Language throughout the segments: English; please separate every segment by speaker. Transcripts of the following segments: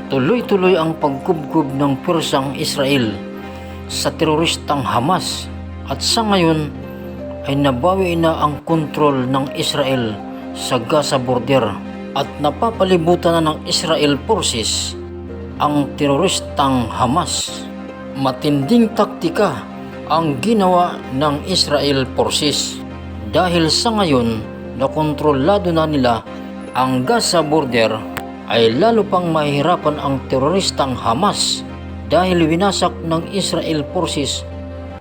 Speaker 1: Tuloy-tuloy ang pagkubkob ng puwersang Israel sa teroristang Hamas at sa ngayon ay nabawi na ang kontrol ng Israel sa Gaza border at napapalibutan na ng Israel forces ang teroristang Hamas. Matinding taktika ang ginawa ng Israel forces dahil sa ngayon na kontrolado na nila ang Gaza border ay lalo pang mahihirapan ang teroristang Hamas dahil winasak ng Israel forces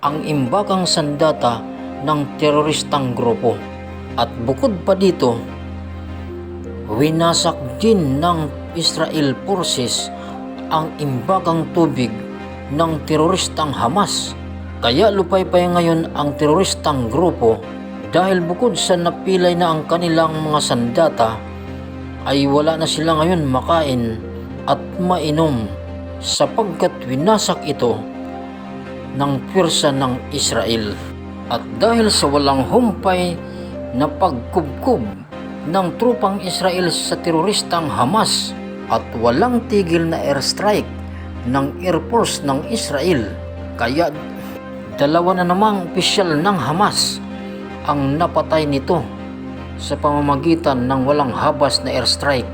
Speaker 1: ang imbakang sandata ng teroristang grupo. At bukod pa dito, winasak din ng Israel forces ang imbakang tubig ng teroristang Hamas. Kaya lupaypay ngayon ang teroristang grupo dahil bukod sa napilay na ang kanilang mga sandata ay wala na sila ngayon makain at mainom sapagkat winasak ito ng puwersa ng Israel. At dahil sa walang humpay na pagkubkob ng trupang Israel sa teroristang Hamas at walang tigil na airstrike ng Air Force ng Israel, kaya dalawa na namang opisyal ng Hamas ang napatay nito sa pamamagitan ng walang habas na airstrike.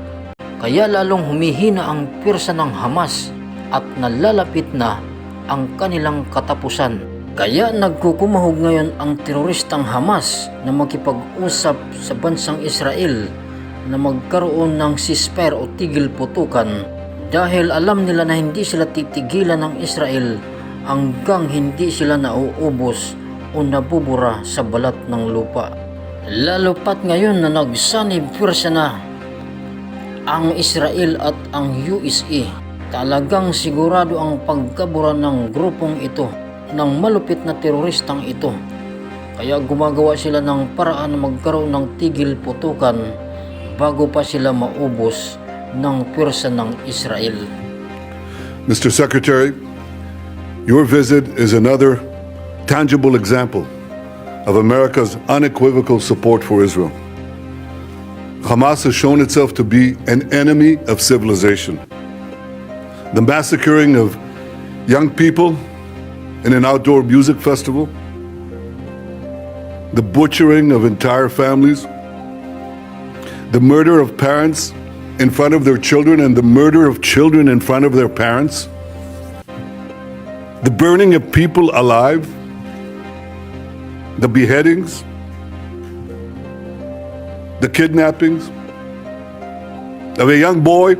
Speaker 1: Kaya lalong humihina ang puwersa ng Hamas at nalalapit na ang kanilang katapusan. Kaya nagkukumahog ngayon ang teroristang Hamas na makipag-usap sa bansang Israel na magkaroon ng ceasefire o tigil putukan dahil alam nila na hindi sila titigilan ng Israel hanggang hindi sila nauubos o nabubura sa balat ng lupa. Lalo pat ngayon na nagsanib puwersa na ang Israel at ang USA, talagang sigurado ang pagkabura ng grupong ito ng malupit na teroristang ito. Kaya gumagawa sila ng paraan na magkaroon ng tigil putukan bago pa sila maubos ng puwersa ng Israel.
Speaker 2: Mr. Secretary, your visit is another tangible example of America's unequivocal support for Israel. Hamas has shown itself to be an enemy of civilization. The massacring of young people in an outdoor music festival, the butchering of entire families, the murder of parents in front of their children and the murder of children in front of their parents, the burning of people alive, the beheadings, the kidnappings of a young boy,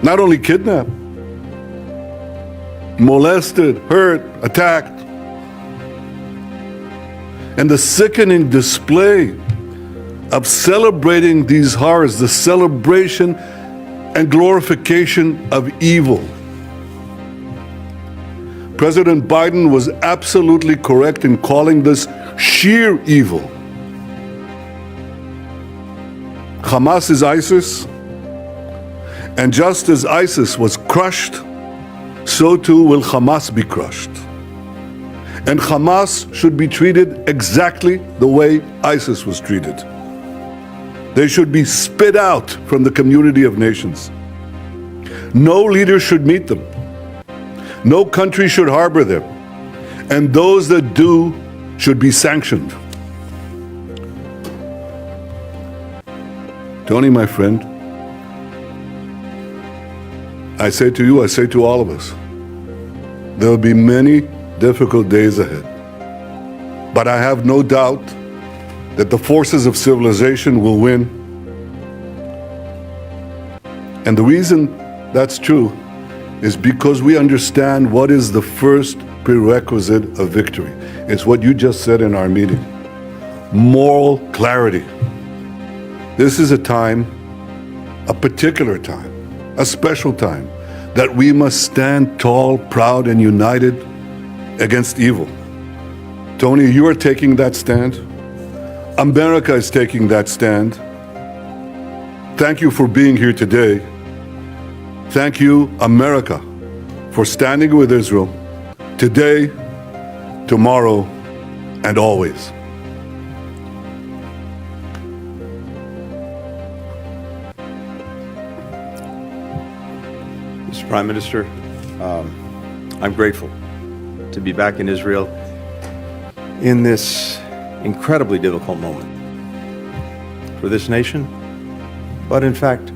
Speaker 2: not only kidnapped, molested, hurt, attacked, and the sickening display of celebrating these horrors, the celebration and glorification of evil. President Biden was absolutely correct in calling this sheer evil. Hamas is ISIS, and just as ISIS was crushed, so too will Hamas be crushed. And Hamas should be treated exactly the way ISIS was treated. They should be spit out from the community of nations. No leader should meet them. No country should harbor them, and those that do should be sanctioned. Tony, my friend, I say to you, I say to all of us, there will be many difficult days ahead. But I have no doubt that the forces of civilization will win. And the reason that's true is because we understand what is the first prerequisite of victory. It's what you just said in our meeting. Moral clarity. This is a time, a particular time, a special time, that we must stand tall, proud, and united against evil. Tony, you are taking that stand. America is taking that stand. Thank you for being here today. Thank you, America, for standing with Israel today, tomorrow, and always.
Speaker 3: Mr. Prime Minister, I'm grateful to be back in Israel in this incredibly difficult moment for this nation, but in fact,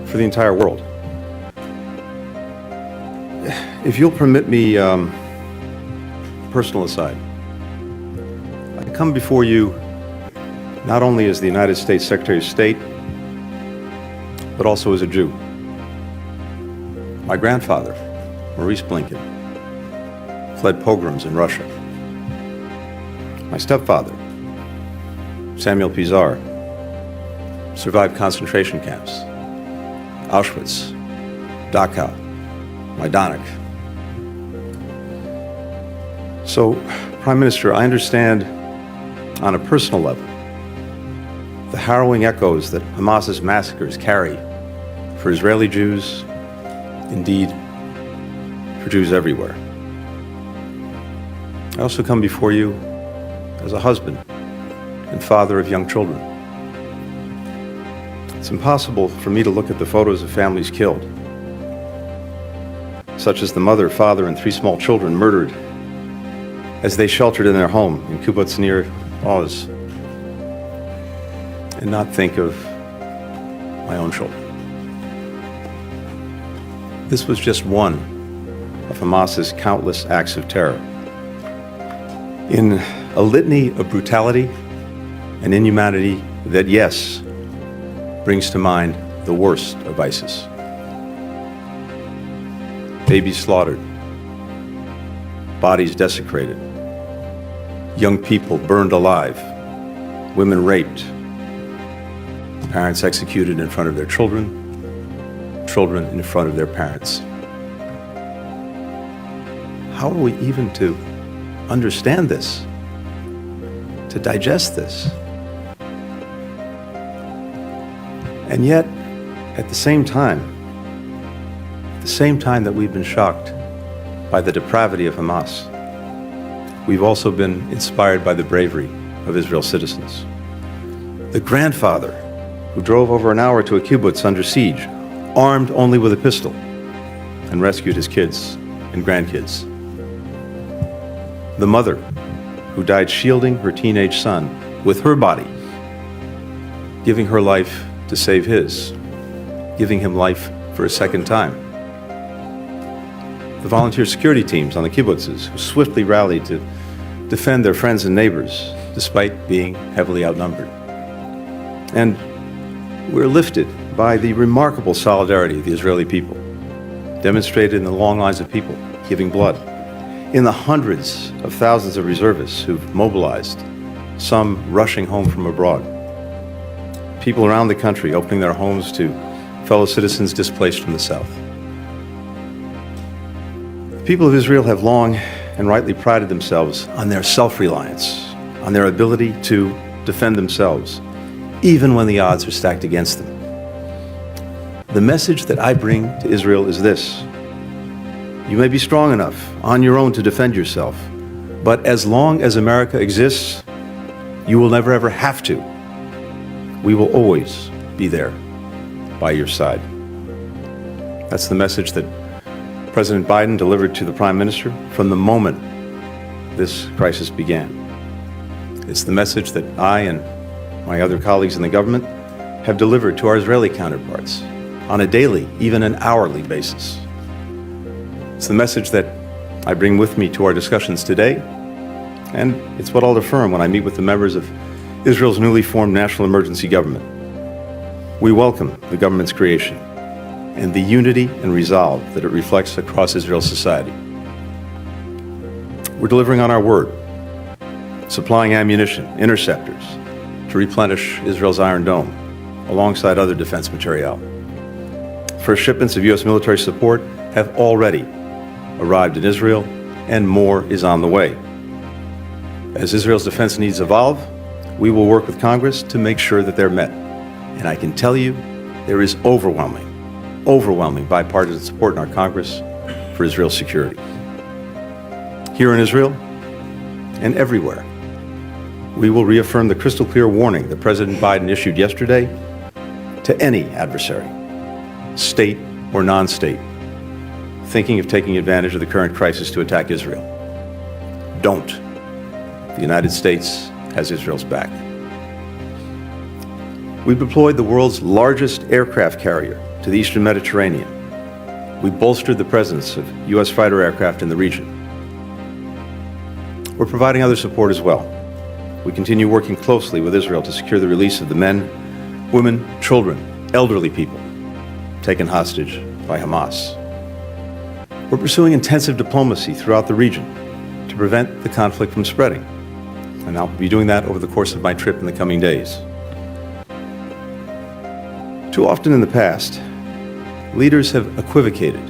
Speaker 3: for the entire world. If you'll permit me, personal aside, I come before you not only as the United States Secretary of State, but also as a Jew. My grandfather, Maurice Blinken, fled pogroms in Russia. My stepfather, Samuel Pizar, survived concentration camps, Auschwitz, Dachau, Majdanek. So, Prime Minister, I understand on a personal level the harrowing echoes that Hamas's massacres carry for Israeli Jews, indeed, for Jews everywhere. I also come before you as a husband and father of young children. It's impossible for me to look at the photos of families killed, such as the mother, father, and 3 small children murdered as they sheltered in their home in Kibbutz Nir Oz, and not think of my own children. This was just one of Hamas's countless acts of terror. In a litany of brutality and inhumanity that, yes, brings to mind the worst of ISIS. Babies slaughtered, bodies desecrated, young people burned alive, women raped, parents executed in front of their children, children in front of their parents. How are we even to understand this, to digest this? And yet, at the same time that we've been shocked by the depravity of Hamas, we've also been inspired by the bravery of Israel's citizens. The grandfather who drove over an hour to a kibbutz under siege, armed only with a pistol, and rescued his kids and grandkids. The mother who died shielding her teenage son with her body, giving her life to save his, giving him life for a second time. The volunteer security teams on the kibbutzes who swiftly rallied to defend their friends and neighbors despite being heavily outnumbered. And we're lifted by the remarkable solidarity of the Israeli people, demonstrated in the long lines of people giving blood, in the hundreds of thousands of reservists who've mobilized, some rushing home from abroad, people around the country opening their homes to fellow citizens displaced from the south. The people of Israel have long and rightly prided themselves on their self-reliance, on their ability to defend themselves, even when the odds are stacked against them. The message that I bring to Israel is this: you may be strong enough on your own to defend yourself, but as long as America exists, you will never ever have to. We will always be there by your side. That's the message that President Biden delivered to the Prime Minister from the moment this crisis began. It's the message that I and my other colleagues in the government have delivered to our Israeli counterparts on a daily, even an hourly basis. It's the message that I bring with me to our discussions today, and it's what I'll affirm when I meet with the members of Israel's newly formed national emergency government. We welcome the government's creation and the unity and resolve that it reflects across Israel's society. We're delivering on our word, supplying ammunition, interceptors, to replenish Israel's Iron Dome, alongside other defense materiel. First shipments of U.S. military support have already arrived in Israel, and more is on the way. As Israel's defense needs evolve, we will work with Congress to make sure that they're met. And I can tell you, there is overwhelming bipartisan support in our Congress for Israel's security. Here in Israel and everywhere, we will reaffirm the crystal clear warning that President Biden issued yesterday to any adversary, state or non-state, thinking of taking advantage of the current crisis to attack Israel. Don't. The United States has Israel's back. We deployed the world's largest aircraft carrier to the Eastern Mediterranean. We bolstered the presence of U.S. fighter aircraft in the region. We're providing other support as well. We continue working closely with Israel to secure the release of the men, women, children, elderly people taken hostage by Hamas. We're pursuing intensive diplomacy throughout the region to prevent the conflict from spreading, and I'll be doing that over the course of my trip in the coming days. Too often in the past, leaders have equivocated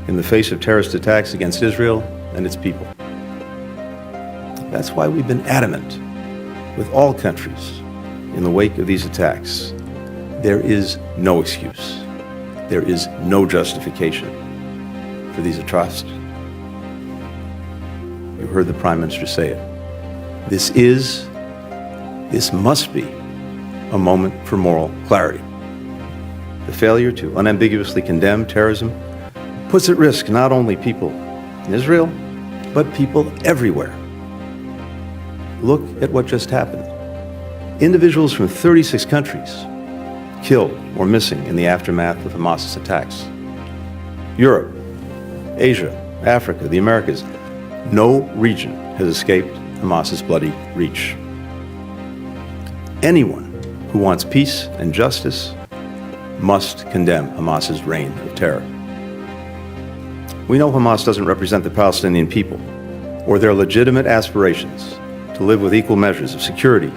Speaker 3: in the face of terrorist attacks against Israel and its people. That's why we've been adamant with all countries in the wake of these attacks. There is no excuse. There is no justification for these atrocities. You heard the Prime Minister say it. This must be a moment for moral clarity. The failure to unambiguously condemn terrorism puts at risk not only people in Israel, but people everywhere. Look at what just happened. Individuals from 36 countries killed or missing in the aftermath of Hamas's attacks. Europe, Asia, Africa, the Americas, no region has escaped Hamas's bloody reach. Anyone who wants peace and justice must condemn Hamas's reign of terror. We know Hamas doesn't represent the Palestinian people or their legitimate aspirations to live with equal measures of security,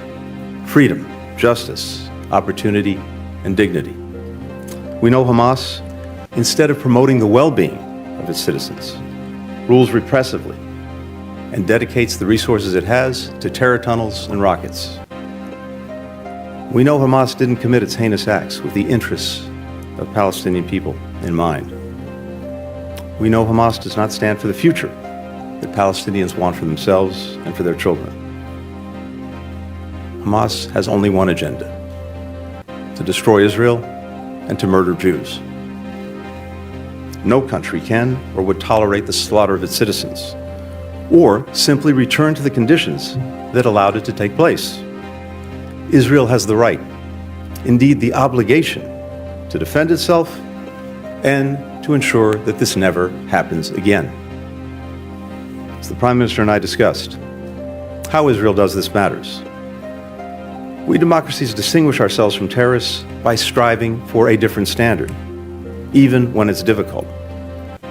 Speaker 3: freedom, justice, opportunity, and dignity. We know Hamas, instead of promoting the well-being of its citizens, rules repressively and dedicates the resources it has to terror tunnels and rockets. We know Hamas didn't commit its heinous acts with the interests of Palestinian people in mind. We know Hamas does not stand for the future that Palestinians want for themselves and for their children. Hamas has only one agenda: to destroy Israel and to murder Jews. No country can or would tolerate the slaughter of its citizens, or simply return to the conditions that allowed it to take place. Israel has the right, indeed the obligation, to defend itself and to ensure that this never happens again. As the Prime Minister and I discussed, how Israel does this matters. We democracies distinguish ourselves from terrorists by striving for a different standard, even when it's difficult,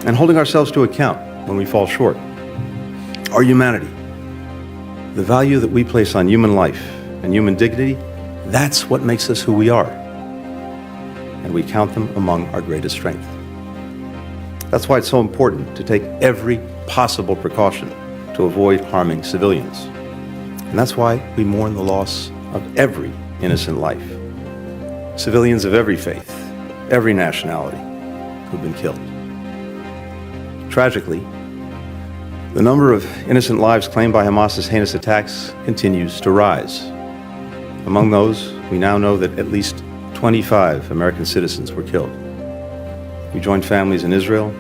Speaker 3: and holding ourselves to account when we fall short. Our humanity, the value that we place on human life and human dignity, that's what makes us who we are. And we count them among our greatest strength. That's why it's so important to take every possible precaution to avoid harming civilians. And that's why we mourn the loss of every innocent life. Civilians of every faith, every nationality who've been killed. Tragically, the number of innocent lives claimed by Hamas's heinous attacks continues to rise. Among those, we now know that at least 25 American citizens were killed. We joined families in Israel,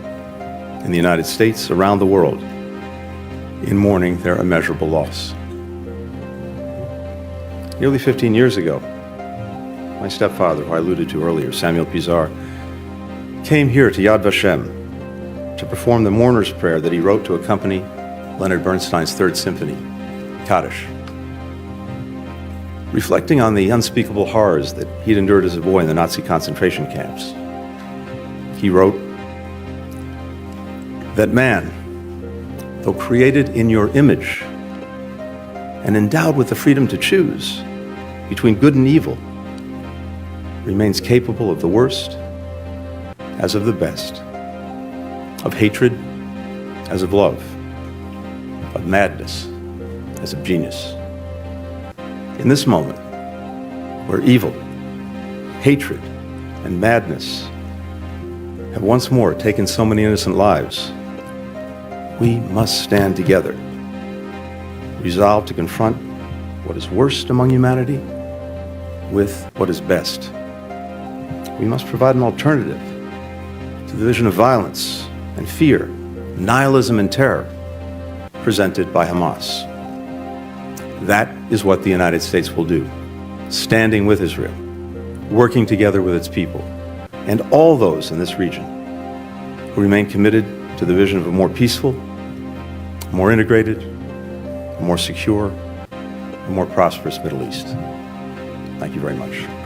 Speaker 3: in the United States, around the world, in mourning their immeasurable loss. Nearly 15 years ago, my stepfather, who I alluded to earlier, Samuel Pizar, came here to Yad Vashem to perform the mourner's prayer that he wrote to accompany Leonard Bernstein's Third Symphony, Kaddish. Reflecting on the unspeakable horrors that he'd endured as a boy in the Nazi concentration camps, he wrote that man, though created in your image and endowed with the freedom to choose between good and evil, remains capable of the worst as of the best, of hatred as of love, of madness as of genius. In this moment, where evil, hatred, and madness have once more taken so many innocent lives, we must stand together, resolved to confront what is worst among humanity with what is best. We must provide an alternative to the vision of violence and fear, nihilism and terror presented by Hamas. That is what the United States will do, standing with Israel, working together with its people, and all those in this region who remain committed to the vision of a more peaceful, more integrated, more secure, and more prosperous Middle East. Thank you very much.